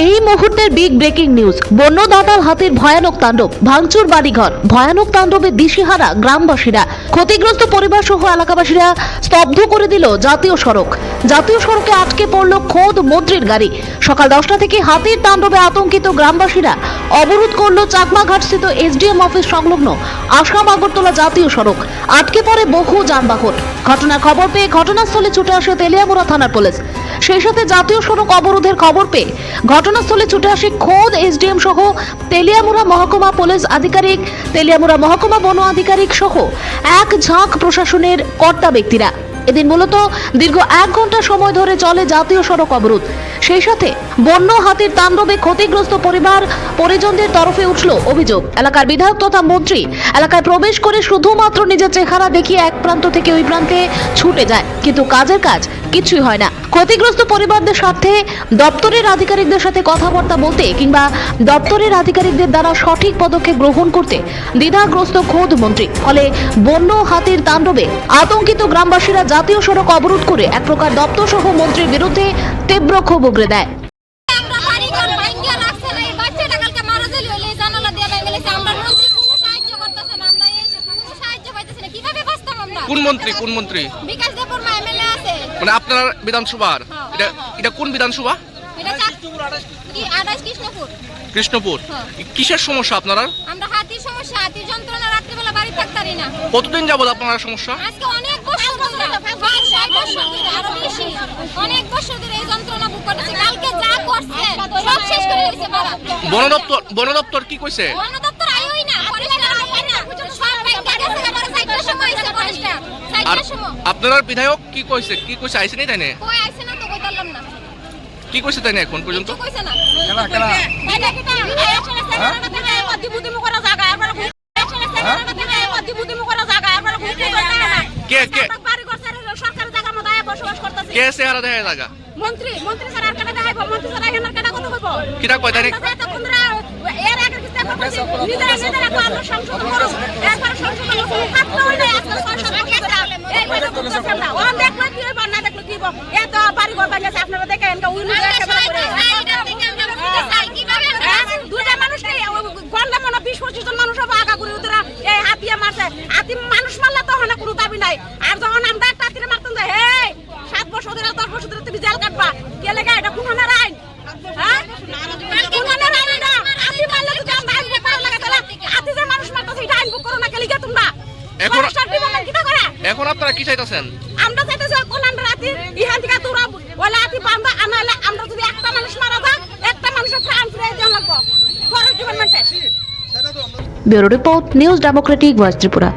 এই মুহূর্তের big breaking news. বন্য দাতাল হাতির ভয়ানক তাণ্ডব, ভাঙচুর বাড়িঘর, ভয়ানক তাণ্ডবে দিশেহারা গ্রামবাসীরা, ক্ষতিগ্রস্ত পরিবার সহ এলাকাবাসীরা স্তব্ধ করে দিল জাতীয় সড়ক। জাতীয় সড়কে আটকে পড়ল খোদ মন্ত্রীর গাড়ি। সকাল 10টা থেকে হাতির তাণ্ডবে আতঙ্কিত গ্রামবাসীরা অবরোধ করল চাকমাঘাটস্থিত এসডিএম অফিস সংলগ্ন আসাম আগরতলা জাতীয় সড়ক। আটকে পড়ে বহু যানবাহন। ঘটনার খবর পেয়ে ঘটনাস্থলে ছুটে আসে তেলিয়ামুড়া থানার পুলিশ। সেই সাথে জাতীয় সড়ক অবরোধের খবর পেয়ে ঘটনাস্থলে ছুটে আসে খোদ এসডিএম সহ তেলিয়ামুড়া মহকুমা পুলিশ আধিকারিক, তেলিয়ামুড়া মহকুমা বন আধিকারিক সহ এক ঝাঁক প্রশাসনের কর্তা ব্যক্তিরা। এদিন মূলত দীর্ঘ 1 ঘন্টা সময় ধরে চলে জাতীয় সড়ক অবরোধ। সেই সাথে বন্য হাতির তাণ্ডবে ক্ষতিগ্রস্ত পরিজনদের তরফে উঠল অভিযোগ। এলাকার বিধায়ক তথা মন্ত্রী এলাকায় প্রবেশ করে শুধুমাত্র নিজের চেহারা দেখিয়ে এক প্রান্ত থেকে ওই প্রান্তে ছুটে যায়, কিন্তু কাজের কাজ কিছুই হয় না। ক্ষতিগ্রস্ত পরিবারদের সাথে দপ্তরের আধিকারিকদের সাথে কথাবার্তা বলতে কিংবা দপ্তরের আধিকারিকদের দ্বারা সঠিক পদক্ষেপ গ্রহণ করতে দ্বিধাগ্রস্ত খোদ মন্ত্রী। ফলে বন্য হাতির তাণ্ডবে আতঙ্কিত গ্রামবাসীরা জাতীয় সড়ক অবরোধ করে এক প্রকার দপ্তর সহ মন্ত্রীর বিরুদ্ধে তীব্র ক্ষোভ উগরে দেয়। কোন মন্ত্রী? বিকাশ দেববর্মা এমএলএ আছে। মানে আপনার বিধানসভার? এটা কোন বিধানসভা? এটা কৃষ্ণপুর। কিসের সমস্যা আপনারা? আমরা হাতির সমস্যা, হাতির যন্ত্রণা, রাতে বেলা বাড়ি থাকতে পারি না। কতদিন যাবত আপনার সমস্যা? আজকে অনেক বছর ধরে, 5 বছর ধরে, আরো বেশি, অনেক বছর ধরে এই যন্ত্রণা ভোগ করতেছি। কালকে যা করছে সব শেষ করে দিয়েছে বাবা। বন দপ্তর কি কইছে? বন দপ্তর আইওই না, পরিষ্কার আইওই না, সব বাইরে গেছে, আবার 4টার সময় এসে পরিষ্কার। আপনার বিধায়ক কি কইছে? আইছে নাই তাই না? কই আইছে না তো কইতালাম না। কি কইছে তাই না এখন পর্যন্ত? কইছে না। কেলা মধ্যবুদ্ধিমু করা জায়গা আপনারা মধ্যবুদ্ধিমু করা জায়গা আপনারা ঘুরতে যান না। কে বাড়ি করছে সরকারি জায়গা মধ্যে বসবাস করতেছে। কে চেহারা দেখায় জায়গা? মন্ত্রী স্যার আর কেন দেখাইবো? মন্ত্রী স্যার এখানে কেন কথা কইবো? কিটা কয় তাই না? এর আগে কিস্তা করতেছে নিজেরা আলো সংশোধন করো। একবার সংশোধন করো। খাতনা হইলে আজকে 600 টাকা এই বড় করতেছেন না। ওরা দেখলো কি হইব না দেখলো কি হইব? এত বাড়ি ঘর বানিয়েছে আপনারা দেখেন এটা উইলু একেবারে করে। দুইটা মানুষ নেই গন্ডা মনে 20-25 জন মানুষ হবে আগা করে উতরা এই হাতিয়া মারছে। হাতি মানুষ মারলে তো হনা কোনো দাবি নাই। আর যখন আমরা একটা হাতিরে মারতাম যে এই 7 বছর ধরে 10 বছর ধরে তুমি জেল কাটবা, কে লাগা এটা কোন হানার আইন? হ্যাঁ কোন হানার আইন এটা? হাতি মারলে তো আমরা আইন বুক করা লাগে। তাহলে হাতি যে মানুষ মারতেছে এটা আইন বুক করো না কে লিগা তোমরা? এখন আপনারা কি চাইতেছেন? আমরা চাইতেছি কোন আমরা হাতি ইহান থেকে তোরা ওলা হাতি বান্দা আনালে আমরা যদি একটা মানুষ মারা যায় একটা মানুষের প্রাণ ফিরে দেওয়া লাগবে ফরেস্ট ডিপার্টমেন্টে। Bureau report, news Democratic voice Tripura.